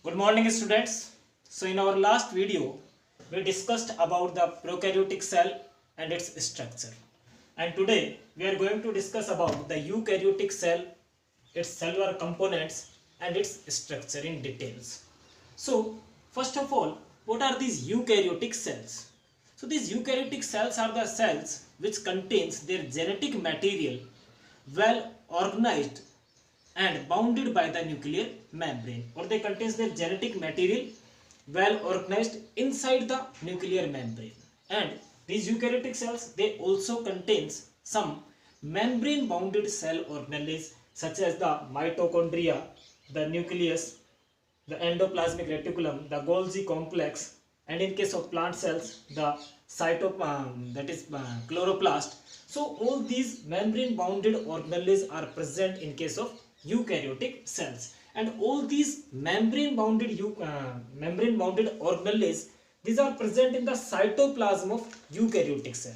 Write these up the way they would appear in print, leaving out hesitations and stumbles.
Good morning students. So in our last video we discussed about the prokaryotic cell and its structure, and today we are going to discuss about the eukaryotic cell, its cellular components and its structure in details. So first of all, what are these eukaryotic cells? So these eukaryotic cells are the cells which contains their genetic material well organized and bounded by the nuclear membrane, or they contains their genetic material well organized inside the nuclear membrane. And these eukaryotic cells, they also contains some membrane bounded cell organelles such as the mitochondria, the nucleus, the endoplasmic reticulum, the Golgi complex, and in case of plant cells, the chloroplast. So all these membrane bounded organelles are present in case of eukaryotic cells, and all these membrane bounded organelles, these are present in the cytoplasm of eukaryotic cell.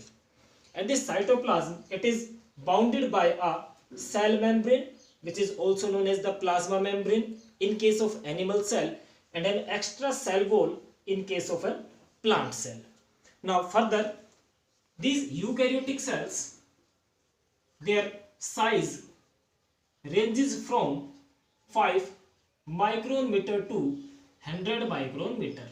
And this cytoplasm, it is bounded by a cell membrane, which is also known as the plasma membrane in case of animal cell, and an extra cell wall in case of a plant cell. Now further, these eukaryotic cells, their size ranges from 5 micron meter to 100 micron meter.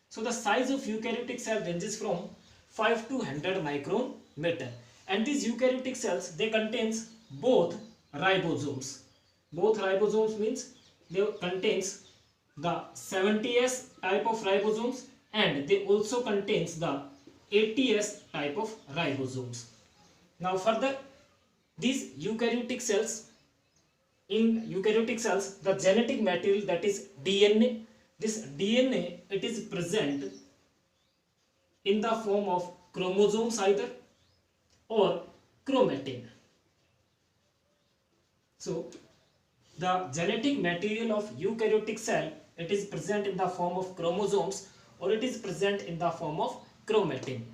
So the size of eukaryotic cell ranges from 5 to 100 micron meter, and these eukaryotic cells, they contains both ribosomes. Both ribosomes means they contains the 70S type of ribosomes, and they also contains the 80S type of ribosomes. Now further, these eukaryotic cells, in eukaryotic cells, the genetic material, that is DNA, this DNA, it is present in the form of chromosomes either or chromatin. So the genetic material of eukaryotic cell, it is present in the form of chromosomes or it is present in the form of chromatin.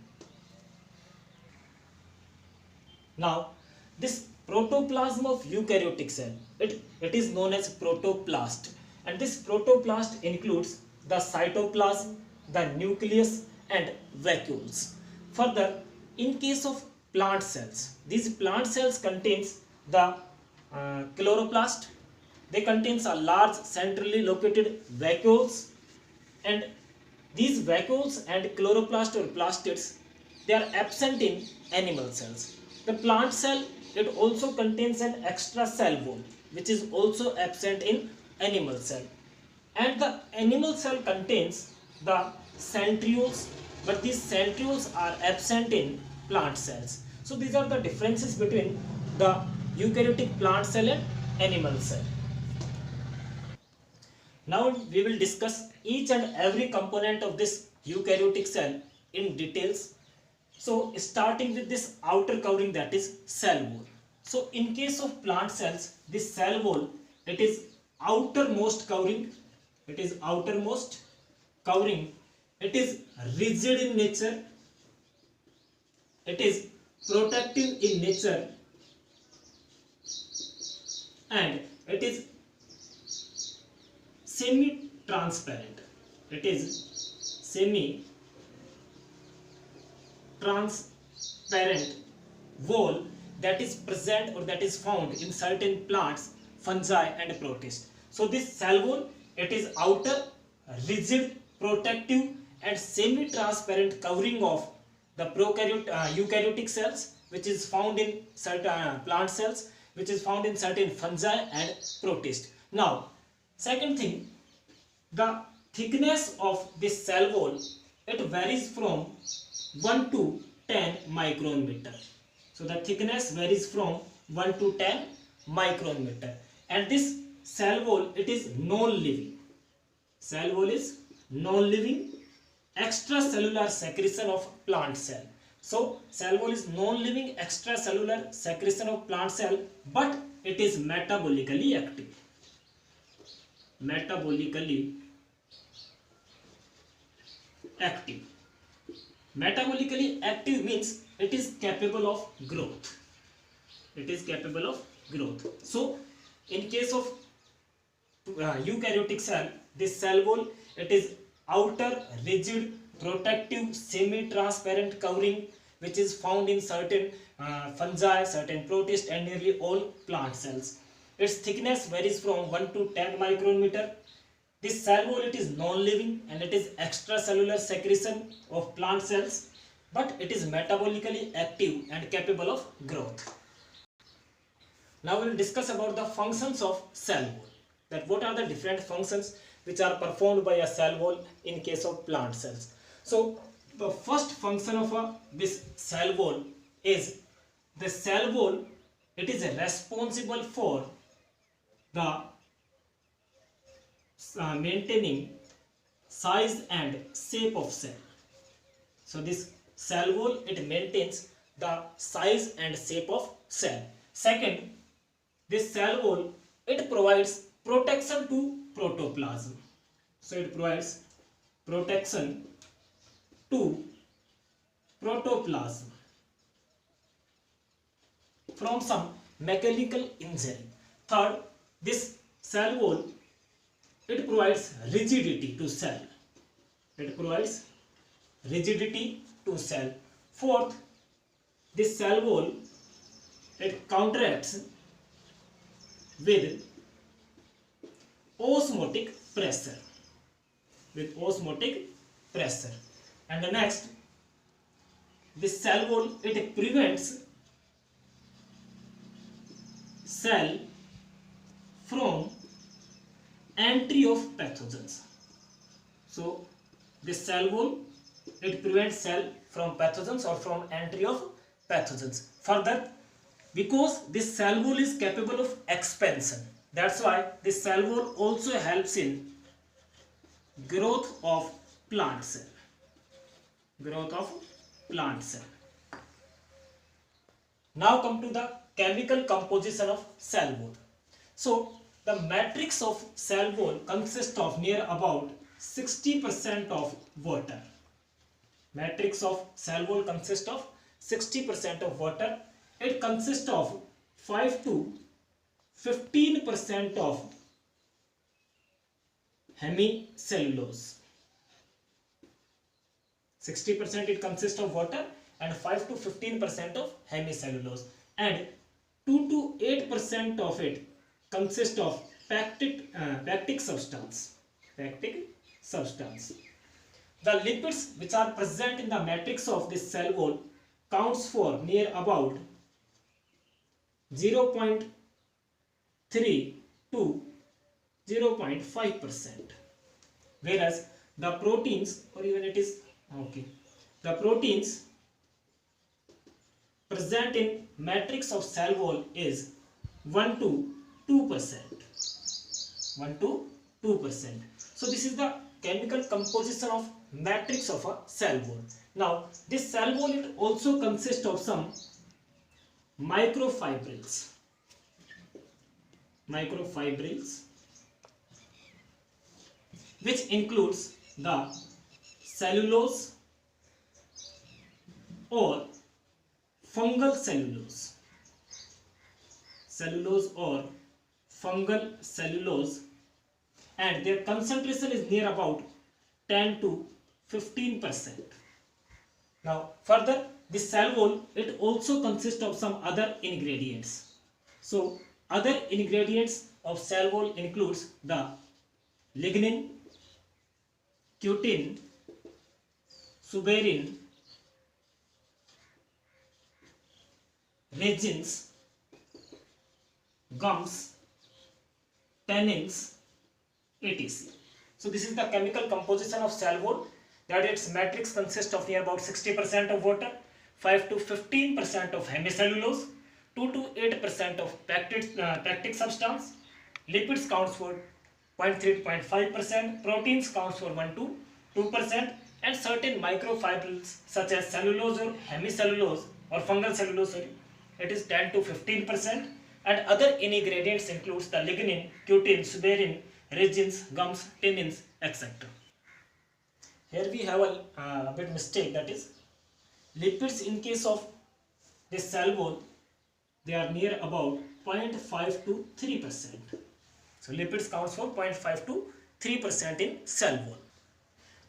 Now this protoplasm of eukaryotic cell, it is known as protoplast, and this protoplast includes the cytoplasm, the nucleus and vacuoles. Further, in case of plant cells, these plant cells contains the chloroplast. They contains a large centrally located vacuoles, and these vacuoles and chloroplast or plastids, they are absent in animal cells. The plant cell, it also contains an extra cell wall which is also absent in animal cell, and the animal cell contains the centrioles, but these centrioles are absent in plant cells. So these are the differences between the eukaryotic plant cell and animal cell. Now we will discuss each and every component of this eukaryotic cell in details. So starting with this outer covering, that is cell wall. So in case of plant cells, this cell wall, it is outermost covering. It is outermost covering. It is rigid in nature. It is protective in nature, and it is semi-transparent. It is semi-transparent wall that is present or that is found in certain plants, fungi and protists. So this cell wall, it is outer, rigid, protective and semi-transparent covering of the eukaryotic cells, which is found in certain plant cells, which is found in certain fungi and protists. Now second thing, the thickness of this cell wall, it varies from 1 to 10 micron meter. So the thickness varies from 1 to 10 micron meter, and this cell wall, it is non-living. Cell wall is non-living extracellular secretion of plant cell. So cell wall is non-living extracellular secretion of plant cell, but it is metabolically active. Metabolically active. Metabolically active means it is capable of growth. It is capable of growth. So in case of eukaryotic cell, this cell wall, it is outer rigid protective semi-transparent covering which is found in certain fungi, certain protists and nearly all plant cells. Its thickness varies from 1 to 10 micrometer. This cell wall, it is non-living and it is extracellular secretion of plant cells, but it is metabolically active and capable of growth. Now we will discuss about the functions of cell wall. That what are the different functions which are performed by a cell wall in case of plant cells. So the first function of this cell wall is the cell wall, it is responsible for the maintaining size and shape of cell. So this cell wall, it maintains the size and shape of cell. Second, this cell wall, it provides protection to protoplasm. So it provides protection to protoplasm from some mechanical injury. Third, this cell wall, it provides rigidity to cell. It provides rigidity to cell. Fourth, this cell wall, it counteracts with osmotic pressure. With osmotic pressure. And the next, this cell wall, it prevents cell from entry of pathogens. So this cell wall, it prevents cell from pathogens or from entry of pathogens. Further, because this cell wall is capable of expansion, that's why this cell wall also helps in growth of plant cell. Growth of plant cell. Now come to the chemical composition of cell wall. So the matrix of cell wall consists of near about 60% of water. Matrix of cell wall consists of 60% of water. It consists of 5 to 15% of hemicellulose. 60% it consists of water and 5 to 15% of hemicellulose, and 2 to 8% of it consists of pectic substance. Pectic substance. The lipids which are present in the matrix of this cell wall counts for near about 0.3 to 0.5%, whereas the proteins, or even it is the proteins present in matrix of cell wall is 1 to 2%. 1 to 2%. So this is the chemical composition of matrix of a cell wall. Now this cell wall, it also consists of some microfibrils. Microfibrils, which includes the cellulose or fungal cellulose. Cellulose or fungal cellulose, and their concentration is near about 10 to 15%. Now further, this cell wall, it also consists of some other ingredients. So other ingredients of cell wall includes the lignin, cutin, suberin, resins, gums, tannins, etc. So this is the chemical composition of cell wall, that its matrix consists of near about 60% of water, 5 to 15% of hemicellulose, 2 to 8% of pectic substance, lipids counts for 0.3 to 0.5%, proteins counts for 1 to 2%, and certain microfibrils such as cellulose or hemicellulose or fungal cellulose, it is 10 to 15%, and other ingredients includes the lignin, cutin, suberin, resins, gums, tannins, etc. Here we have a bit mistake, that is lipids in case of this cell wall, they are near about 0.5 to 3%. So lipids counts for 0.5 to 3% in cell wall.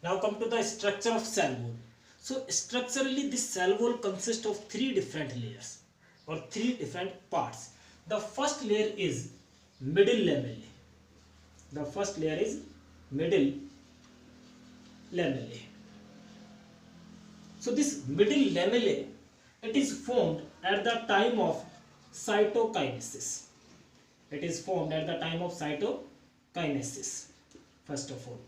Now come to the structure of cell wall. So structurally this cell wall consists of three different layers or three different parts. The first layer is middle lamellae. The first layer is middle lamellae. So this middle lamellae, it is formed at the time of cytokinesis. It is formed at the time of cytokinesis, first of all.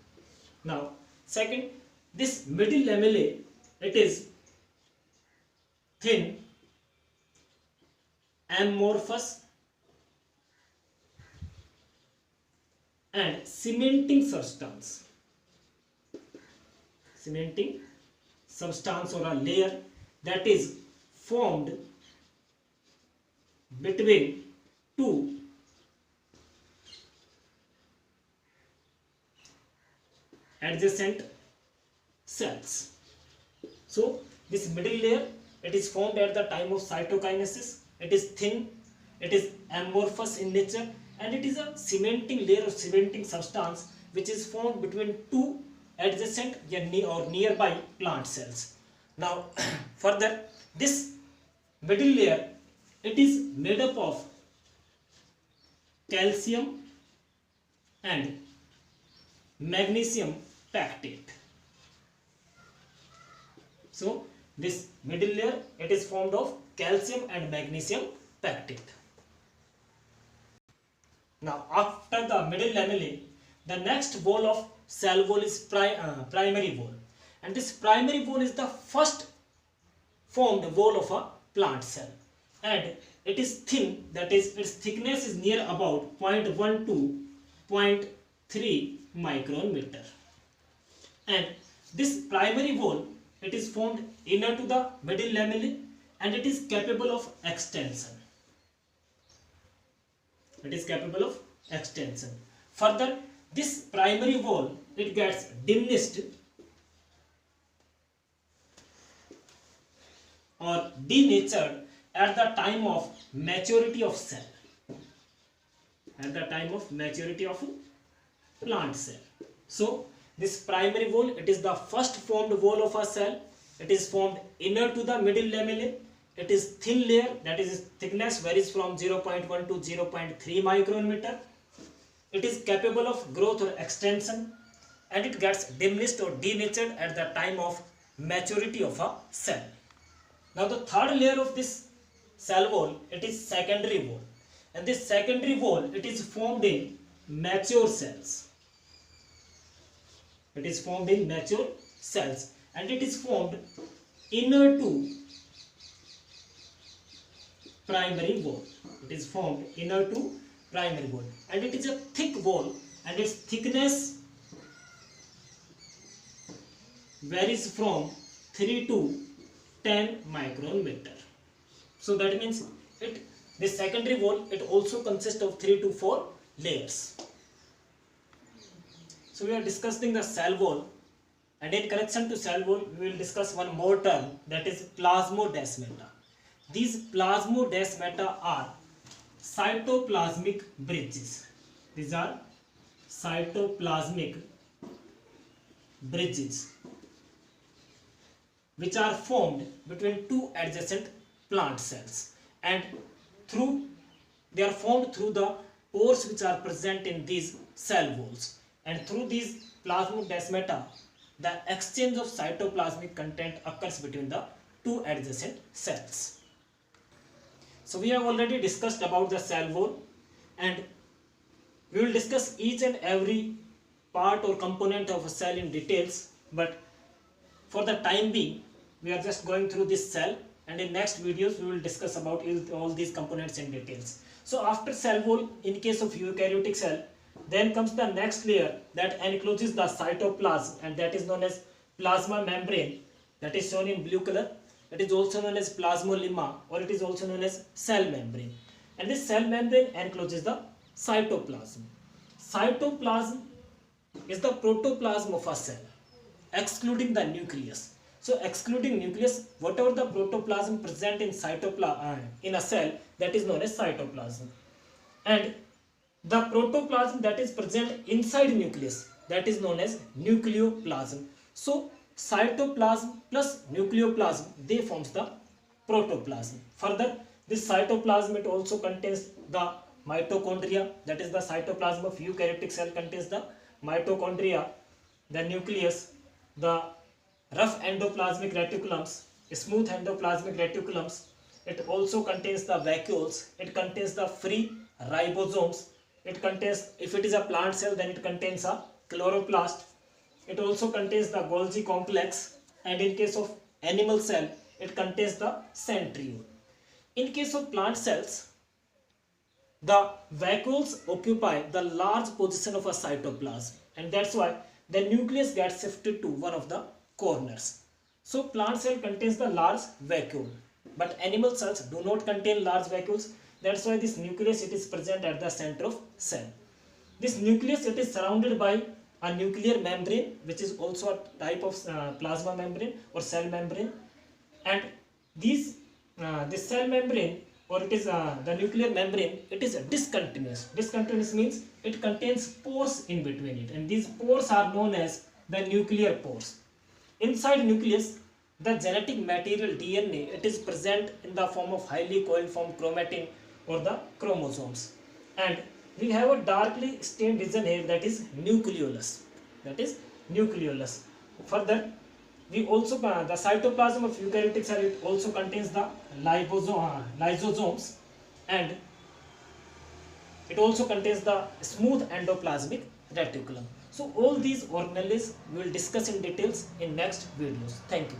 Now, second, this middle lamellae, it is thin, amorphous and cementing substance. Cementing substance or a layer that is formed between two adjacent cells. So this middle layer, it is formed at the time of cytokinesis. It is thin, it is amorphous in nature, and it is a cementing layer or cementing substance which is formed between two adjacent or nearby plant cells. Now further, this middle layer, it is made up of calcium and magnesium pactate. So this middle layer, it is formed of calcium and magnesium pactate. Now after the middle lamellae, the next wall of cell wall is primary wall, and this primary wall is the first formed wall of a plant cell, and it is thin, that is its thickness is near about 0.1 to 0.3 micron meter. And this primary wall, it is formed inner to the middle lamellae, and it is capable of extension. It is capable of extension. Further, this primary wall, it gets diminished or denatured at the time of maturity of cell. At the time of maturity of plant cell. So this primary wall, it is the first formed wall of a cell. It is formed inner to the middle lamellae. It is thin layer, that is its thickness varies from 0.1 to 0.3 micron meter. It is capable of growth or extension, and it gets diminished or denatured at the time of maturity of a cell. Now the third layer of this cell wall, it is secondary wall, and this secondary wall, it is formed in mature cells. It is formed in mature cells, and it is formed inner to primary wall. It is formed inner to primary wall, and it is a thick wall, and its thickness varies from 3 to 10 micron meter. So that means this secondary wall, it also consists of 3 to 4 layers. So we are discussing the cell wall, and in connection to cell wall, we will discuss one more term, that is plasmodesmata. These plasmodesmata are cytoplasmic bridges. These are cytoplasmic bridges which are formed between two adjacent plant cells, and they are formed through the pores which are present in these cell walls, and through these plasmodesmata, the exchange of cytoplasmic content occurs between the two adjacent cells. So we have already discussed about the cell wall, and we will discuss each and every part or component of a cell in details, but for the time being, we are just going through this cell, and in next videos we will discuss about all these components in details. So after cell wall, in case of eukaryotic cell, then comes the next layer that encloses the cytoplasm, and that is known as plasma membrane, that is shown in blue color. It is also known as plasmolemma, or it is also known as cell membrane, and this cell membrane encloses the cytoplasm. Cytoplasm is the protoplasm of a cell, excluding the nucleus. So excluding nucleus, whatever the protoplasm present in a cell, that is known as cytoplasm. And the protoplasm that is present inside nucleus, that is known as nucleoplasm. So cytoplasm plus nucleoplasm, they forms the protoplasm. Further, this cytoplasm, it also contains the mitochondria, that is the cytoplasm of eukaryotic cell contains the mitochondria, the nucleus, the rough endoplasmic reticulums, smooth endoplasmic reticulums. It also contains the vacuoles, it contains the free ribosomes, it contains, if it is a plant cell, then it contains a chloroplast, it also contains the Golgi complex, and in case of animal cell, it contains the centriole. In case of plant cells, the vacuoles occupy the large position of a cytoplasm, and that's why the nucleus gets shifted to one of the corners. So plant cell contains the large vacuole, but animal cells do not contain large vacuoles. That's why this nucleus, it is present at the center of cell. This nucleus, it is surrounded by a nuclear membrane, which is also a type of plasma membrane or cell membrane, and this cell membrane, or it is the nuclear membrane, it is discontinuous. Discontinuous means it contains pores in between it, and these pores are known as the nuclear pores. Inside nucleus, the genetic material DNA, it is present in the form of highly coiled form chromatin or the chromosomes, and we have a darkly stained region here, that is nucleolus. That is nucleolus. Further, we also the cytoplasm of eukaryotic cell, it also contains the lysosomes, and it also contains the smooth endoplasmic reticulum. So all these organelles we will discuss in details in next videos. Thank you.